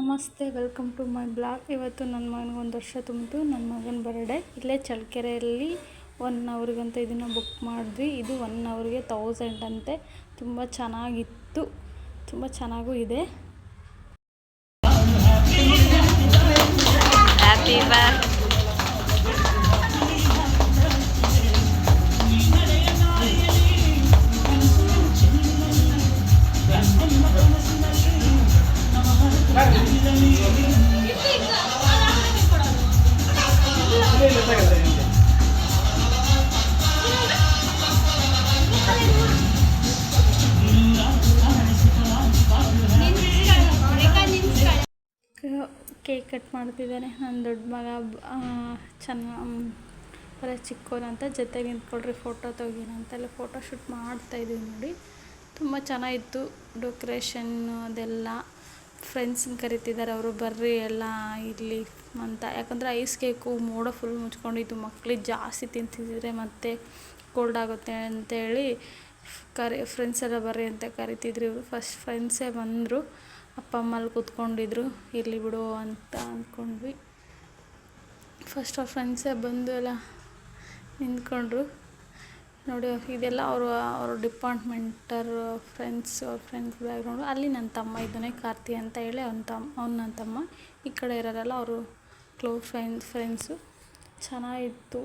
ನಮಸ್ತೆ, welcome to my blog. ಇವತ್ತು ನನ್ನ ಮಗನಿಗೆ 1 ವರ್ಷ ತುಂಬಿತು. ನನ್ನ ಮಗನ ಬರ್ಡೇ ಇಲ್ಲೇ ಚಳ್ಳಕೆರೆಯಲ್ಲಿ 1 ಅವರ್ಗಂತ ಇದನ್ನು ಬುಕ್ ಮಾಡಿದ್ವಿ. ಇದು 1 ಅವರ್ಗೆ 1000 ಅಂತೆ. ತುಂಬ ಚೆನ್ನಾಗಿತ್ತು, ತುಂಬ ಚೆನ್ನಾಗೂ ಇದೆ. Happy birthday. ಕೇಕ್ ಕಟ್ ಮಾಡ್ತಿದ್ದಾನೆ ನನ್ನ ದೊಡ್ಡ ಮಗ. ಬರೀ ಚಿಕ್ಕವನಂತ ಜೊತೆಗೆ ನಿಂತ್ಕೊಳ್ರಿ ಫೋಟೋ ತೆಗೀನ ಅಂತೆಲ್ಲ ಫೋಟೋ ಶೂಟ್ ಮಾಡ್ತಾಯಿದ್ದೀವಿ ನೋಡಿ. ತುಂಬ ಚೆನ್ನಾಗಿತ್ತು ಡೆಕೋರೇಷನ್ ಅದೆಲ್ಲ. ಫ್ರೆಂಡ್ಸನ್ನ ಕರಿತಿದ್ದಾರೆ, ಅವರು ಬರ್ರಿ ಎಲ್ಲ ಇಲ್ಲಿ ಅಂತ. ಯಾಕಂದರೆ ಐಸ್ ಕೇಕು ಮೋಡ ಫುಲ್ ಮುಚ್ಕೊಂಡಿತ್ತು. ಮಕ್ಳಿಗೆ ಜಾಸ್ತಿ ತಿಂತಿದ್ರೆ ಮತ್ತೆ ಕೋಲ್ಡ್ ಆಗುತ್ತೆ ಅಂತೇಳಿ ಫ್ರೆಂಡ್ಸ್ ಎಲ್ಲ ಬರ್ರಿ ಅಂತ ಕರಿತಿದ್ರು. ಇವರು ಫಸ್ಟ್ ಫ್ರೆಂಡ್ಸೇ ಬಂದರು. ಅಪ್ಪ ಅಮ್ಮ ಅಲ್ಲಿ ಕೂತ್ಕೊಂಡಿದ್ರು. ಇರಲಿ ಬಿಡು ಅಂತ ಅಂದ್ಕೊಂಡ್ವಿ. ಫಸ್ಟ್ ಅವ್ರ ಫ್ರೆಂಡ್ಸೇ ಬಂದು ಎಲ್ಲ ನಿಂತ್ಕೊಂಡ್ರು ನೋಡಿ. ಇದೆಲ್ಲ ಅವ್ರ ಡಿಪಾರ್ಟ್ಮೆಂಟರ್ ಅವ್ರ ಫ್ರೆಂಡ್ಸ್ ಬ್ಯಾಗ್ರೌಂಡು. ಅಲ್ಲಿ ನನ್ನ ತಮ್ಮ ಇದ್ದಾನೆ, ಕಾರ್ತಿ ಅಂತ ಹೇಳಿ. ಅವ್ನು ನನ್ನ ತಮ್ಮ. ಈ ಕಡೆ ಇರೋರೆಲ್ಲ ಅವರು ಕ್ಲೋಸ್ ಫ್ರೆಂಡ್ಸು. ಚೆನ್ನಾಗಿತ್ತು.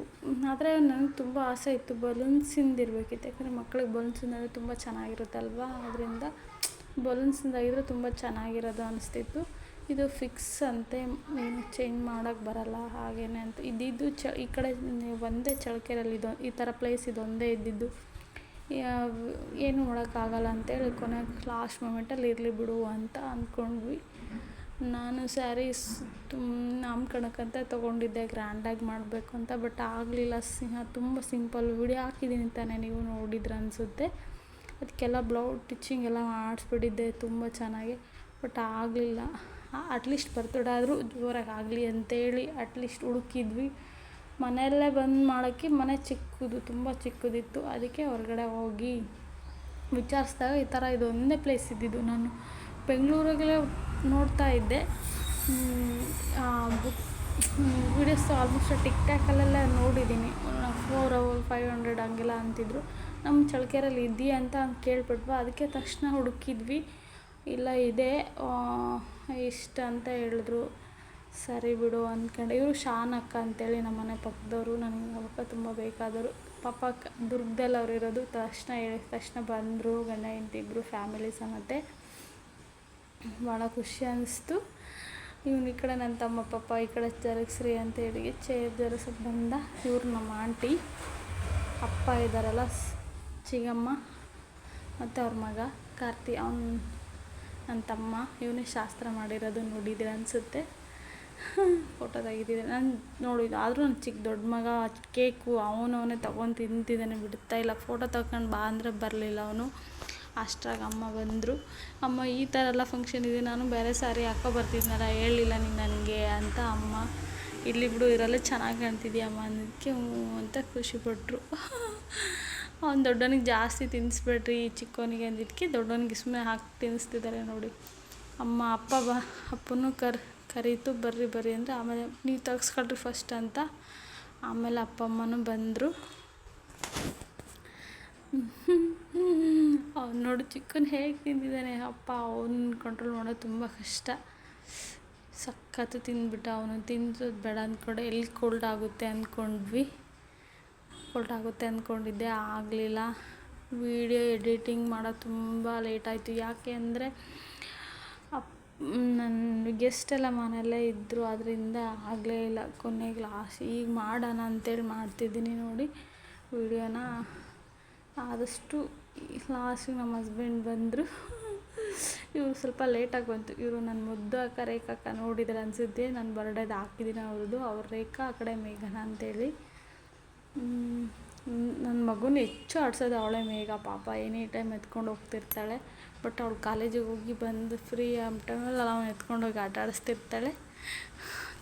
ಆದರೆ ನನಗೆ ತುಂಬ ಆಸೆ ಇತ್ತು ಬಲೂನ್ಸಿಂದ ಇರಬೇಕಿತ್ತು. ಯಾಕಂದರೆ ಮಕ್ಳಿಗೆ ಬಲೂನ್ಸಿಂದ ತುಂಬ ಚೆನ್ನಾಗಿರುತ್ತಲ್ವ. ಅದರಿಂದ ಬಲೂನ್ಸಿಂದಾಗಿದ್ದರೆ ತುಂಬ ಚೆನ್ನಾಗಿರೋದು ಅನಿಸ್ತಿತ್ತು. ಇದು ಫಿಕ್ಸ್ ಅಂತೆ, ಏನು ಚೇಂಜ್ ಮಾಡೋಕ್ಕೆ ಬರಲ್ಲ ಹಾಗೇನೆ ಅಂತ. ಇದ್ದಿದ್ದು ಈ ಕಡೆ ಒಂದೇ ಚಳ್ಳಕೆರೆಯಲ್ಲಿ ಈ ಥರ ಪ್ಲೇಸ್ ಇದೊಂದೇ ಇದ್ದಿದ್ದು. ಏನು ಮಾಡೋಕ್ಕಾಗಲ್ಲ ಅಂತೇಳಿ ಕೊನೆಗೆ ಲಾಸ್ಟ್ ಮೂಮೆಂಟಲ್ಲಿ ಇರಲಿ ಬಿಡು ಅಂತ ಅಂದ್ಕೊಂಡ್ವಿ. ನಾನು ಸ್ಯಾರೀಸ್ ನಾಮಕರಣಕ್ಕಂತ ತೊಗೊಂಡಿದ್ದೆ, ಗ್ರ್ಯಾಂಡಾಗಿ ಮಾಡಬೇಕು ಅಂತ. ಬಟ್ ಆಗಲಿಲ್ಲ. ತುಂಬ ಸಿಂಪಲ್ ವಿಡಿಯೋ ಹಾಕಿದ್ದೀನಿ ತಾನೇ, ನೀವು ನೋಡಿದ್ರೆ ಅನಿಸುತ್ತೆ. ಅದಕ್ಕೆಲ್ಲ ಬ್ಲೌಸ್ ಸ್ಟಿಚಿಂಗ್ ಎಲ್ಲ ಮಾಡಿಸ್ಬಿಟ್ಟಿದ್ದೆ ತುಂಬ ಚೆನ್ನಾಗಿ. ಬಟ್ ಆಗಲಿಲ್ಲ. ಅಟ್ಲೀಸ್ಟ್ ಬರ್ತಡೇ ಆದರೂ ಜೋರಾಗಿ ಆಗಲಿ ಅಂತೇಳಿ ಅಟ್ಲೀಸ್ಟ್ ಹುಡುಕಿದ್ವಿ. ಮನೆಯಲ್ಲೇ ಬಂದು ಮಾಡೋಕ್ಕೆ ಮನೆ ಚಿಕ್ಕದು, ತುಂಬ ಚಿಕ್ಕದಿತ್ತು. ಅದಕ್ಕೆ ಹೊರಗಡೆ ಹೋಗಿ ವಿಚಾರಿಸಿದಾಗ ಈ ಥರ ಇದೊಂದೇ ಪ್ಲೇಸ್ ಇದ್ದಿದ್ದು. ನಾನು ಬೆಂಗಳೂರಿಗೆಲ್ಲ ನೋಡ್ತಾ ಇದ್ದೆ ವೀಡಿಯೋಸ್. ಆಲ್ಮೋಸ್ಟ್ ಟಿಕ್ಟಾಕಲ್ಲೆಲ್ಲ ನೋಡಿದ್ದೀನಿ. 400-500 ಹಂಗೆಲ್ಲ ಅಂತಿದ್ರು. ನಮ್ಮ ಚಳ್ಳಕೆರೆಯಲ್ಲಿ ಇದೆಯಾ ಅಂತ ಕೇಳ್ಬಿಟ್ವಾ. ಅದಕ್ಕೆ ತಕ್ಷಣ ಹುಡುಕಿದ್ವಿ. ಇಲ್ಲ ಇದೆ ಇಷ್ಟ ಅಂತ ಹೇಳಿದ್ರು. ಸರಿ ಬಿಡು ಅಂದ್ಕೊಂಡೆ. ಇವರು ಶಾನ್ ಅಕ್ಕ ಅಂತೇಳಿ ನಮ್ಮ ಮನೆ ಪಕ್ಕದವರು. ನನಗೆ ಅಕ್ಕ ತುಂಬ ಬೇಕಾದವರು. ಪಾಪ ದುರ್ಗದಲ್ಲಿ ಅವ್ರು ಇರೋದು. ಹೇಳಿದ ತಕ್ಷಣ ಬಂದರು. ಗಂಡ ಹೆಂಡತಿ ಇಬ್ಬರು ಫ್ಯಾಮಿಲಿ ಸಮೇತ. ಭಾಳ ಖುಷಿ ಅನ್ನಿಸ್ತು. ಇವನು ಈ ಕಡೆ ನನ್ನ ತಮ್ಮ ಪಾಪ ಈ ಕಡೆ ಜರಗ್ಸ್ರಿ ಅಂತ ಹೇಳಿ ಚೇರ್ ಜರಗ್ಸಕ್ಕೆ ಬಂದ. ಇವ್ರು ನಮ್ಮ ಆಂಟಿ. ಅಪ್ಪ ಇದ್ದಾರಲ್ಲ ಚಿಗಮ್ಮ, ಮತ್ತು ಅವ್ರ ಮಗ ಕಾರ್ತಿ, ಅವನು ನನ್ನ ತಮ್ಮ. ಇವನೇ ಶಾಸ್ತ್ರ ಮಾಡಿರೋದು, ನೋಡಿದ್ದೀರ ಅನಿಸುತ್ತೆ. ಫೋಟೋ ತೆಗಿತಿದ್ದೆ ನಾನು ನೋಡಿದ್ದು. ಆದರೂ ನನ್ನ ದೊಡ್ಡ ಮಗ ಕೇಕು ಅವನೇ ತೊಗೊಂಡು ತಿಂತಿದ್ದಾನೆ, ಬಿಡ್ತಾ ಇಲ್ಲ. ಫೋಟೋ ತಗೊಂಡು ಬಾ ಅಂದರೆ ಬರಲಿಲ್ಲ ಅವನು. ಅಷ್ಟ್ರಾಗ ಅಮ್ಮ ಬಂದರು. ಅಮ್ಮ ಈ ಥರ ಎಲ್ಲ ಫಂಕ್ಷನ್ ಇದೆ, ನಾನು ಬೇರೆ ಸಾರಿ ಹಾಕೋ ಬರ್ತಿದ್ನಲ್ಲ, ಹೇಳಲಿಲ್ಲ ನೀನು ನನಗೆ ಅಂತ. ಅಮ್ಮ ಇಲ್ಲಿ ಬಿಡು, ಇರಲ್ಲ ಚೆನ್ನಾಗಿ ಕಾಣ್ತಿದ್ಯಮ್ಮ ಅನ್ನೋದಕ್ಕೆ ಹ್ಞೂ ಅಂತ ಖುಷಿಪಟ್ಟರು. ಅವ್ನು ದೊಡ್ಡವನಿಗೆ ಜಾಸ್ತಿ ತಿನ್ನಿಸ್ಬೇಡ್ರಿ ಚಿಕ್ಕವನಿಗೆ ಅಂದಿದ್ದಕ್ಕೆ ದೊಡ್ಡವನಿಗೆ ಸುಮ್ಮನೆ ಹಾಕಿ ತಿನ್ನಿಸ್ತಿದ್ದಾರೆ ನೋಡಿ. ಅಮ್ಮ ಅಪ್ಪನೂ ಕರೀತು, ಬರ್ರಿ ಅಂದರೆ. ಆಮೇಲೆ ನೀವು ತೆಗ್ಸ್ಕೊಳ್ರಿ ಫಸ್ಟ್ ಅಂತ. ಆಮೇಲೆ ಅಪ್ಪ ಅಮ್ಮನೂ ಬಂದರು. ಅವ್ನು ನೋಡಿ ಚಿಕ್ಕವನು ಹೇಗೆ ತಿಂದಿದ್ದಾನೆ. ಅಪ್ಪ ಅವನ್ನ ಕಂಟ್ರೋಲ್ ಮಾಡೋದು ತುಂಬ ಕಷ್ಟ. ಸಖತ್ತು ತಿಂದ್ಬಿಟ್ಟ ಅವನು. ತಿಂದು ಬೇಡ ಅಂದ್ಕೊಂಡೆ. ಎಲ್ಲಿ ಕೋಲ್ಡ್ ಆಗುತ್ತೆ ಅಂದ್ಕೊಂಡಿದ್ದೆ, ಆಗಲಿಲ್ಲ. ವಿಡಿಯೋ ಎಡಿಟಿಂಗ್ ಮಾಡೋದು ತುಂಬ ಲೇಟಾಯಿತು. ಯಾಕೆ ಅಂದರೆ ನನ್ನ ಗೆಸ್ಟೆಲ್ಲ ಮನೆಯಲ್ಲೇ ಇದ್ದರು. ಅದರಿಂದ ಆಗಲೇ ಇಲ್ಲ. ಕೊನೆಗೆ ಈಗ ಮಾಡೋಣ ಅಂತೇಳಿ ಮಾಡ್ತಿದ್ದೀನಿ ನೋಡಿ ವಿಡಿಯೋನ. ಆದಷ್ಟು ಲಾಸ್ಟಿಗೆ ನಮ್ಮ ಹಸ್ಬೆಂಡ್ ಬಂದರು. ಇವರು ಸ್ವಲ್ಪ ಲೇಟಾಗಿ ಬಂತು. ಇವರು ನನ್ನ ಮುದ್ದು ಅಕ್ಕ ರೇಖಕ್ಕ, ನೋಡಿದ್ರೆ ಅನಿಸುತ್ತೆ. ನನ್ನ ಬರ್ಡೇದು ಹಾಕಿದ್ದೀನಿ ಅವ್ರದ್ದು. ಅವ್ರ ರೇಖಾ, ಆ ಕಡೆ ಮೇಘನ ಅಂತೇಳಿ. ನನ್ನ ಮಗುನ ಹೆಚ್ಚು ಆಡ್ಸೋದು ಅವಳೇ, ಮೇಘ. ಪಾಪ ಎನಿ ಟೈಮ್ ಎತ್ಕೊಂಡು ಹೋಗ್ತಿರ್ತಾಳೆ. ಬಟ್ ಅವಳು ಕಾಲೇಜಿಗೆ ಹೋಗಿ ಬಂದು ಫ್ರೀ ಆ ಟೈಮಲ್ಲಿ ಅವನು ಎತ್ಕೊಂಡು ಹೋಗಿ ಆಟ ಆಡಿಸ್ತಿರ್ತಾಳೆ.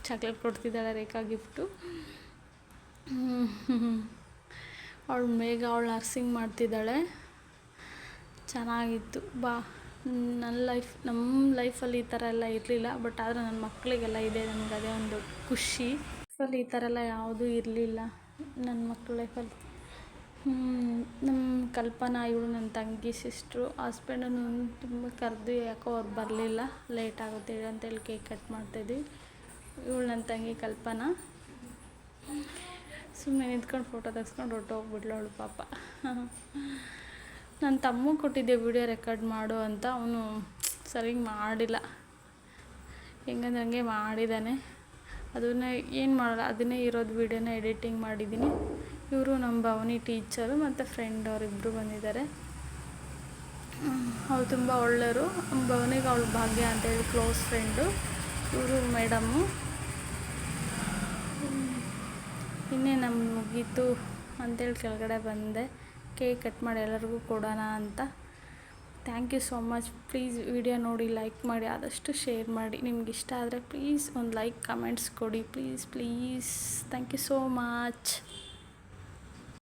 ಚಾಕ್ಲೇಟ್ ಕೊಡ್ತಿದ್ದಾಳೆ ರೇಖಾ ಗಿಫ್ಟು. ಅವಳು ನರ್ಸಿಂಗ್ ಮಾಡ್ತಿದ್ದಾಳೆ. ಚೆನ್ನಾಗಿತ್ತು. ನಮ್ಮ ಲೈಫಲ್ಲಿ ಈ ಥರ ಎಲ್ಲ ಇರಲಿಲ್ಲ. ಬಟ್ ಆದರೆ ನನ್ನ ಮಕ್ಕಳಿಗೆಲ್ಲ ಇದೆ. ನನಗೆ ಅದೇ ಒಂದು ಖುಷಿ. ಲೈಫಲ್ಲಿ ಈ ಥರ ಎಲ್ಲ ಯಾವುದೂ ಇರಲಿಲ್ಲ ನನ್ನ ಮಕ್ಕಳ ಲೈಫಲ್ಲಿ. ನಮ್ಮ ಕಲ್ಪನಾ, ಇವಳು ನನ್ನ ತಂಗಿ ಸಿಸ್ಟ್ರು. ಹಸ್ಬೆಂಡನ್ನು ತುಂಬ ಕರೆದು ಯಾಕೋ ಅವ್ರು ಬರಲಿಲ್ಲ, ಲೇಟ್ ಆಗುತ್ತೆ ಅಂತೇಳಿ ಕೇಕ್ ಕಟ್ ಮಾಡ್ತಾಯಿದ್ವಿ. ಇವಳು ನನ್ನ ತಂಗಿ ಕಲ್ಪನಾ ಸುಮ್ಮನೆ ನಿಂತ್ಕೊಂಡು ಫೋಟೋ ತೆಗೆಸ್ಕೊಂಡು ಹೊರ್ಟೋಗ್ಬಿಟ್ಲು ಅವಳು ಪಾಪ. ನನ್ನ ತಮ್ಮ ಕೊಟ್ಟಿದ್ದೆ ವಿಡಿಯೋ ರೆಕಾರ್ಡ್ ಮಾಡು ಅಂತ, ಅವನು ಸರಿಯಾಗಿ ಮಾಡಿಲ್ಲ. ಹೆಂಗಂದ್ರೆ ಹಂಗೆ ಮಾಡಿದ್ದಾನೆ. ಅದನ್ನೇ ಏನು ಮಾಡಲ್ಲ, ಅದನ್ನೇ ಇರೋದು ವೀಡಿಯೋನ ಎಡಿಟಿಂಗ್ ಮಾಡಿದ್ದೀನಿ. ಇವರು ನಮ್ಮ ಭವನಿ ಟೀಚರು ಮತ್ತು ಫ್ರೆಂಡ್ ಅವರಿಬ್ಬರು ಬಂದಿದ್ದಾರೆ. ಅವಳು ತುಂಬ ಒಳ್ಳೆಯವರು. ಭವನಿಗೆ ಅವಳು ಭಾಗ್ಯ ಅಂತೇಳಿ ಕ್ಲೋಸ್ ಫ್ರೆಂಡು. ಇವರು ಮೇಡಮ್ಮು. ಇನ್ನೇ ನಮ್ಮ ಮುಗೀತು ಅಂತೇಳಿ ಕೆಳಗಡೆ ಬಂದೆ. ಕೇಕ್ ಕಟ್ ಮಾಡಿ ಎಲ್ಲರಿಗೂ ಕೊಡೋಣ ಅಂತ. Thank you so much. Please video ನೋಡಿ ಲೈಕ್ ಮಾಡಿ, ಆದಷ್ಟು ಶೇರ್ ಮಾಡಿ. ನಿಮ್ಗೆ ಇಷ್ಟ ಆದರೆ ಪ್ಲೀಸ್ ಒಂದು ಲೈಕ್ ಕಮೆಂಟ್ಸ್ ಕೊಡಿ please. Thank you so much.